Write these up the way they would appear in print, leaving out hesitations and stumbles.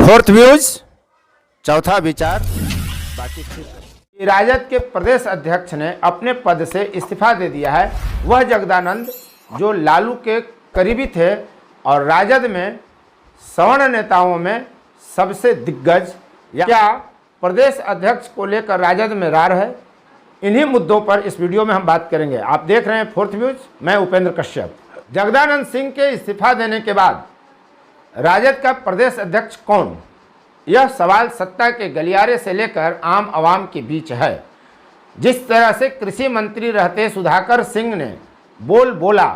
Fourth views, चौथा विचार बाकी ठीक। राजद के प्रदेश अध्यक्ष ने अपने पद से इस्तीफा दे दिया है। वह जगदानंद जो लालू के करीबी थे और राजद में सवर्ण नेताओं में सबसे दिग्गज, क्या प्रदेश अध्यक्ष को लेकर राजद में रार है? इन्हीं मुद्दों पर इस वीडियो में हम बात करेंगे। आप देख रहे हैं फोर्थ व्यूज, मैं उपेंद्र कश्यप। जगदानंद सिंह के इस्तीफा देने के बाद राजद का प्रदेश अध्यक्ष कौन? यह सवाल सत्ता के गलियारे से लेकर आम आवाम के बीच है। जिस तरह से कृषि मंत्री रहते सुधाकर सिंह ने बोला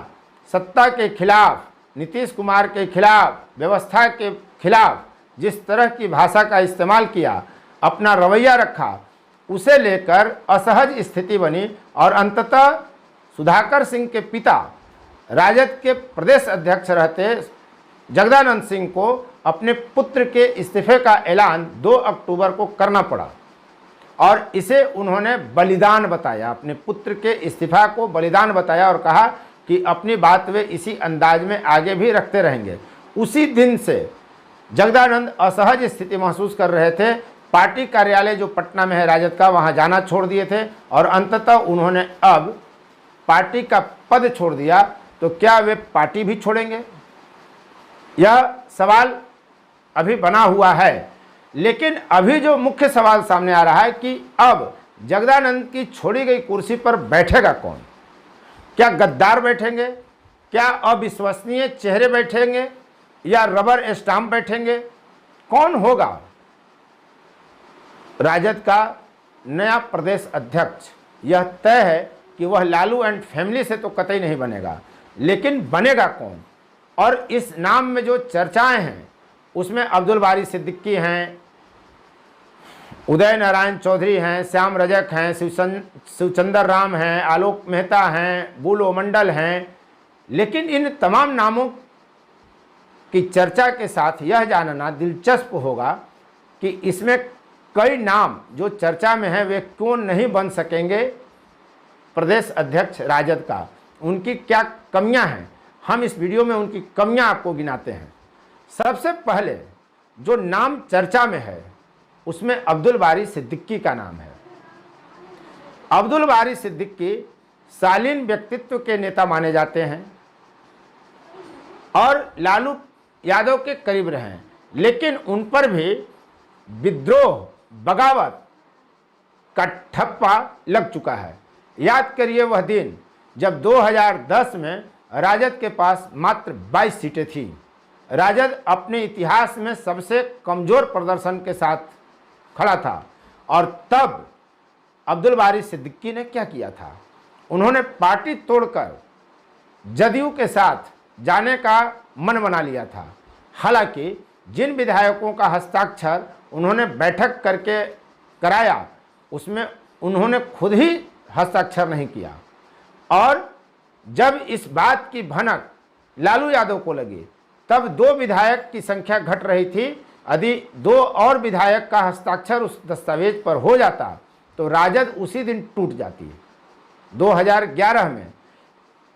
सत्ता के खिलाफ, नीतीश कुमार के खिलाफ, व्यवस्था के खिलाफ जिस तरह की भाषा का इस्तेमाल किया, अपना रवैया रखा, उसे लेकर असहज स्थिति बनी और अंततः सुधाकर सिंह के पिता राजद के प्रदेश अध्यक्ष रहते जगदानंद सिंह को अपने पुत्र के इस्तीफे का ऐलान 2 अक्टूबर को करना पड़ा और इसे उन्होंने बलिदान बताया। अपने पुत्र के इस्तीफा को बलिदान बताया और कहा कि अपनी बात वे इसी अंदाज में आगे भी रखते रहेंगे। उसी दिन से जगदानंद असहज स्थिति महसूस कर रहे थे। पार्टी कार्यालय जो पटना में है राजद का, वहां जाना छोड़ दिए थे और अंततः उन्होंने अब पार्टी का पद छोड़ दिया। तो क्या वे पार्टी भी छोड़ेंगे? यह सवाल अभी बना हुआ है। लेकिन अभी जो मुख्य सवाल सामने आ रहा है कि अब जगदानंद की छोड़ी गई कुर्सी पर बैठेगा कौन? क्या गद्दार बैठेंगे? क्या अविश्वसनीय चेहरे बैठेंगे या रबर स्टाम्प बैठेंगे? कौन होगा राजद का नया प्रदेश अध्यक्ष? यह तय है कि वह लालू एंड फैमिली से तो कतई नहीं बनेगा, लेकिन बनेगा कौन? और इस नाम में जो चर्चाएं हैं उसमें अब्दुल बारी सिद्दीकी हैं, उदय नारायण चौधरी हैं, श्याम रजक हैं, शिवचंद्र राम हैं, आलोक मेहता हैं, बुलो मंडल हैं। लेकिन इन तमाम नामों की चर्चा के साथ यह जानना दिलचस्प होगा कि इसमें कई नाम जो चर्चा में हैं वे क्यों नहीं बन सकेंगे प्रदेश अध्यक्ष राजद का? उनकी क्या कमियां हैं? हम इस वीडियो में उनकी कमियां आपको गिनाते हैं। सबसे पहले जो नाम चर्चा में है उसमें अब्दुल बारी सिद्दीकी का नाम है। अब्दुल बारी सिद्दीकी शालीन व्यक्तित्व के नेता माने जाते हैं और लालू यादव के करीब रहे हैं, लेकिन उन पर भी विद्रोह, बगावत का ठप्पा लग चुका है। याद करिए वह दिन जब 2010 में राजद के पास मात्र 22 सीटें थीं। राजद अपने इतिहास में सबसे कमजोर प्रदर्शन के साथ खड़ा था और तब अब्दुल बारी सिद्दीकी ने क्या किया था? उन्होंने पार्टी तोड़कर जदयू के साथ जाने का मन बना लिया था। हालांकि जिन विधायकों का हस्ताक्षर उन्होंने बैठक करके कराया उसमें उन्होंने खुद ही हस्ताक्षर नहीं किया और जब इस बात की भनक लालू यादव को लगी तब 2 विधायक की संख्या घट रही थी। यदि 2 और विधायक का हस्ताक्षर उस दस्तावेज पर हो जाता तो राजद उसी दिन टूट जाती। 2011 में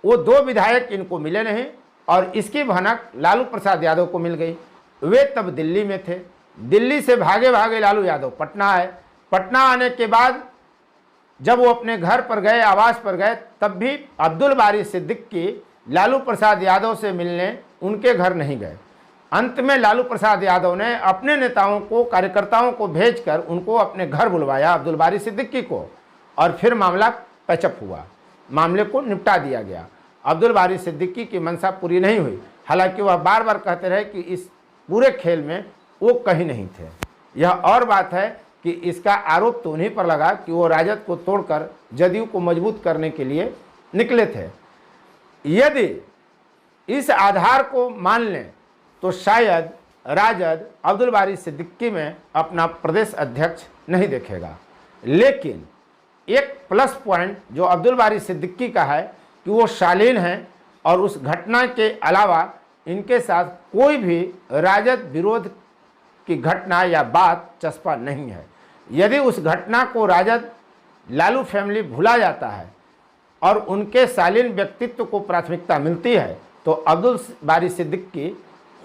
वो 2 विधायक इनको मिले नहीं और इसकी भनक लालू प्रसाद यादव को मिल गई। वे तब दिल्ली में थे। दिल्ली से भागे भागे लालू यादव पटना आए। पटना आने के बाद जब वो अपने घर पर गए, आवास पर गए, तब भी अब्दुल बारी सिद्दीकी लालू प्रसाद यादव से मिलने उनके घर नहीं गए। अंत में लालू प्रसाद यादव ने अपने नेताओं को, कार्यकर्ताओं को भेजकर उनको अपने घर बुलवाया, अब्दुल बारी सिद्दीकी को, और फिर मामला पैचअप हुआ। मामले को निपटा दिया गया। अब्दुल बारी सिद्दीकी की मंशा पूरी नहीं हुई। हालांकि वह बार बार कहते रहे कि इस पूरे खेल में वो कहीं नहीं थे। यह और बात है कि इसका आरोप तो उन्हीं पर लगा कि वो राजद को तोड़कर जदयू को मजबूत करने के लिए निकले थे। यदि इस आधार को मान लें तो शायद राजद अब्दुल बारी सिद्दीकी में अपना प्रदेश अध्यक्ष नहीं देखेगा। लेकिन एक प्लस पॉइंट जो अब्दुल बारी सिद्दीकी का है कि वो शालीन हैं और उस घटना के अलावा इनके साथ कोई भी राजद विरोध की घटना या बात चस्पा नहीं है। यदि उस घटना को राजद, लालू फैमिली भुला जाता है और उनके शालीन व्यक्तित्व को प्राथमिकता मिलती है तो अब्दुल बारी सिद्दीकी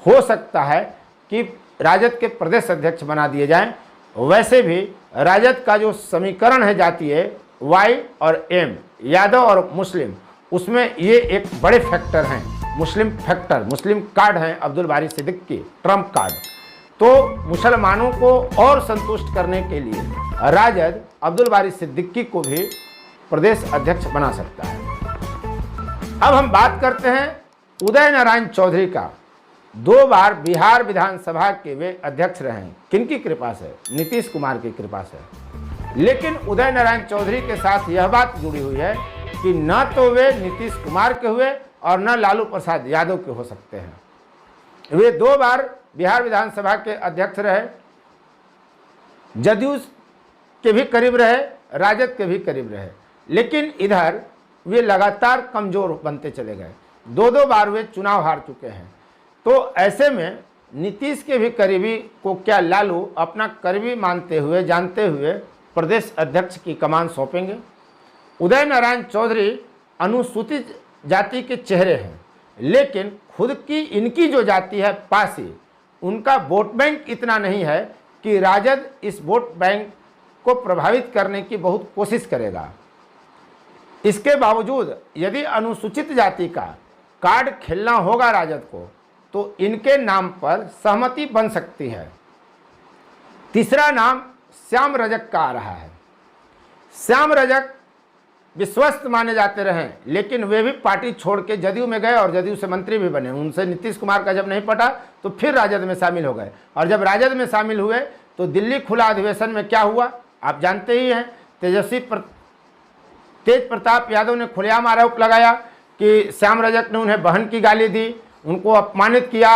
हो सकता है कि राजद के प्रदेश अध्यक्ष बना दिए जाएं। वैसे भी राजद का जो समीकरण है जातीय वाई और एम, यादव और मुस्लिम, उसमें ये एक बड़े फैक्टर हैं। मुस्लिम फैक्टर, मुस्लिम कार्ड हैं अब्दुल बारी सिद्दीकी, ट्रम्प कार्ड। तो मुसलमानों को और संतुष्ट करने के लिए राजद अब्दुल बारी सिद्दीकी को भी प्रदेश अध्यक्ष बना सकता है। अब हम बात करते हैं उदय नारायण चौधरी का। 2 बार बिहार विधानसभा के वे अध्यक्ष रहे हैं। किनकी कृपा से? नीतीश कुमार की कृपा से। लेकिन उदय नारायण चौधरी के साथ यह बात जुड़ी हुई है कि न तो वे नीतीश कुमार के हुए और न लालू प्रसाद यादव के हो सकते हैं। वे 2 बार बिहार विधानसभा के अध्यक्ष रहे, जदयू के भी करीब रहे, राजद के भी करीब रहे, लेकिन इधर वे लगातार कमजोर बनते चले गए। 2 बार वे चुनाव हार चुके हैं। तो ऐसे में नीतीश के भी करीबी को क्या लालू अपना करीबी मानते हुए, जानते हुए प्रदेश अध्यक्ष की कमान सौंपेंगे? उदय नारायण चौधरी अनुसूचित जाति के चेहरे हैं, लेकिन खुद की इनकी जो जाति है पासी, उनका वोट बैंक इतना नहीं है कि राजद इस वोट बैंक को प्रभावित करने की बहुत कोशिश करेगा। इसके बावजूद यदि अनुसूचित जाति का कार्ड खेलना होगा राजद को, तो इनके नाम पर सहमति बन सकती है। तीसरा नाम श्याम रजक का आ रहा है। श्याम रजक विश्वस्त माने जाते रहे, लेकिन वे भी पार्टी छोड़ के जदयू में गए और जदयू से मंत्री भी बने। उनसे नीतीश कुमार का जब नहीं पटा तो फिर राजद में शामिल हो गए, और जब राजद में शामिल हुए तो दिल्ली खुला अधिवेशन में क्या हुआ आप जानते ही हैं। तेज प्रताप यादव ने खुलेआम आरोप लगाया कि श्याम रजक ने उन्हें बहन की गाली दी, उनको अपमानित किया।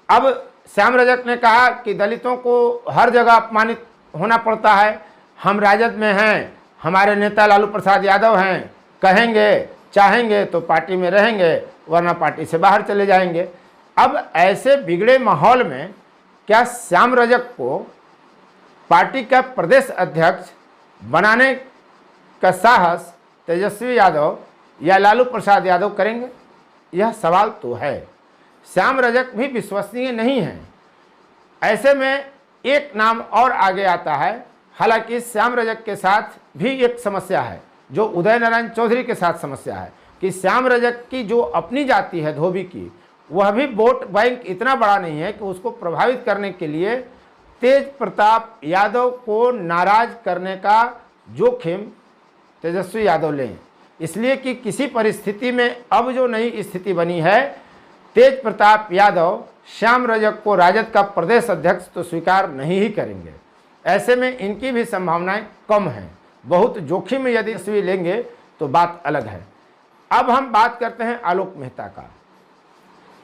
अब श्याम रजक ने कहा कि दलितों को हर जगह अपमानित होना पड़ता है, हम राजद में हैं, हमारे नेता लालू प्रसाद यादव हैं, कहेंगे चाहेंगे तो पार्टी में रहेंगे, वरना पार्टी से बाहर चले जाएंगे। अब ऐसे बिगड़े माहौल में क्या श्याम रजक को पार्टी का प्रदेश अध्यक्ष बनाने का साहस तेजस्वी यादव या लालू प्रसाद यादव करेंगे? यह सवाल तो है। श्याम रजक भी विश्वसनीय नहीं है। ऐसे में एक नाम और आगे आता है। हालांकि श्याम रजक के साथ भी एक समस्या है जो उदय नारायण चौधरी के साथ समस्या है कि श्याम रजक की जो अपनी जाति है धोबी की, वह भी वोट बैंक इतना बड़ा नहीं है कि उसको प्रभावित करने के लिए तेज प्रताप यादव को नाराज करने का जोखिम तेजस्वी यादव लें। इसलिए कि किसी परिस्थिति में अब जो नई स्थिति बनी है, तेज प्रताप यादव श्याम रजक को राजद का प्रदेश अध्यक्ष तो स्वीकार नहीं ही करेंगे। ऐसे में इनकी भी संभावनाएं कम हैं। बहुत जोखिम में यदि तेजस्वी लेंगे तो बात अलग है। अब हम बात करते हैं आलोक मेहता का।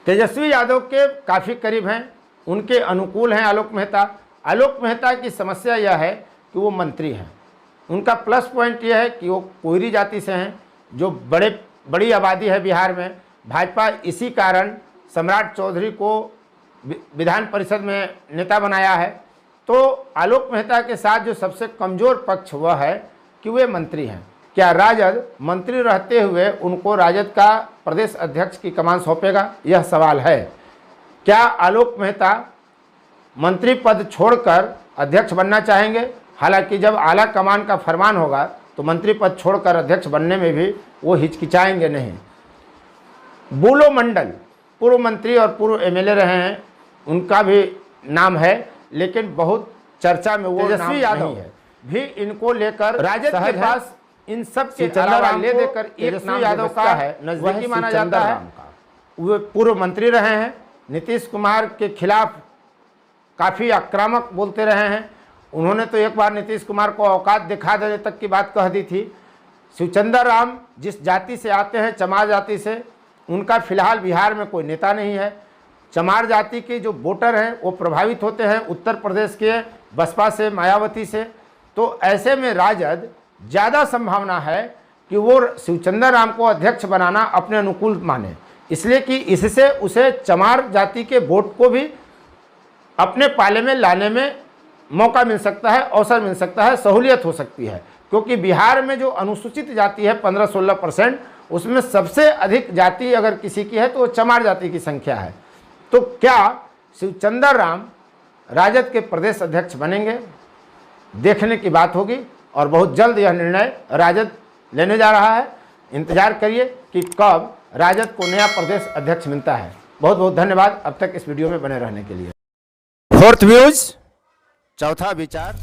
तेजस्वी यादव के काफ़ी करीब हैं, उनके अनुकूल हैं आलोक मेहता। आलोक मेहता की समस्या यह है कि वो मंत्री हैं। उनका प्लस पॉइंट यह है कि वो कोयरी जाति से हैं, जो बड़ी आबादी है बिहार में। भाजपा इसी कारण सम्राट चौधरी को विधान परिषद में नेता बनाया है। तो आलोक मेहता के साथ जो सबसे कमज़ोर पक्ष वह है कि वे मंत्री हैं। क्या राजद मंत्री रहते हुए उनको राजद का प्रदेश अध्यक्ष की कमान सौंपेगा? यह सवाल है। क्या आलोक मेहता मंत्री पद छोड़कर अध्यक्ष बनना चाहेंगे? हालांकि जब आला कमान का फरमान होगा तो मंत्री पद छोड़कर अध्यक्ष बनने में भी वो हिचकिचाएंगे नहीं। बुलो मंडल पूर्व मंत्री और पूर्व एमएलए रहे हैं, उनका भी नाम है, लेकिन बहुत चर्चा में वो तेजस्वी यादव है भी इनको लेकर राजद के पास इन सब के अलावा ले देकर एक नाम यादव का है, नजदीकी माना जाता है। वो पूर्व मंत्री रहे हैं, नीतीश कुमार के खिलाफ काफ़ी आक्रामक बोलते रहे हैं। उन्होंने तो एक बार नीतीश कुमार को औकात दिखा देने तक की बात कह दी थी। शिवचंद्र राम जिस जाति से आते हैं, चमार जाति से, उनका फिलहाल बिहार में कोई नेता नहीं है। चमार जाति के जो वोटर हैं वो प्रभावित होते हैं उत्तर प्रदेश के बसपा से, मायावती से। तो ऐसे में राजद ज़्यादा संभावना है कि वो शिवचंद्र राम को अध्यक्ष बनाना अपने अनुकूल माने, इसलिए कि इससे उसे चमार जाति के वोट को भी अपने पाले में लाने में मौका मिल सकता है, अवसर मिल सकता है, सहूलियत हो सकती है। क्योंकि बिहार में जो अनुसूचित जाति है 15-16%, उसमें सबसे अधिक जाति अगर किसी की है तो वो चमार जाति की संख्या है। तो क्या शिवचंद्र राम राजद के प्रदेश अध्यक्ष बनेंगे, देखने की बात होगी। और बहुत जल्द यह निर्णय राजद लेने जा रहा है। इंतजार करिए कि कब राजद को नया प्रदेश अध्यक्ष मिलता है। बहुत बहुत धन्यवाद अब तक इस वीडियो में बने रहने के लिए। फोर्थ व्यूज, चौथा विचार।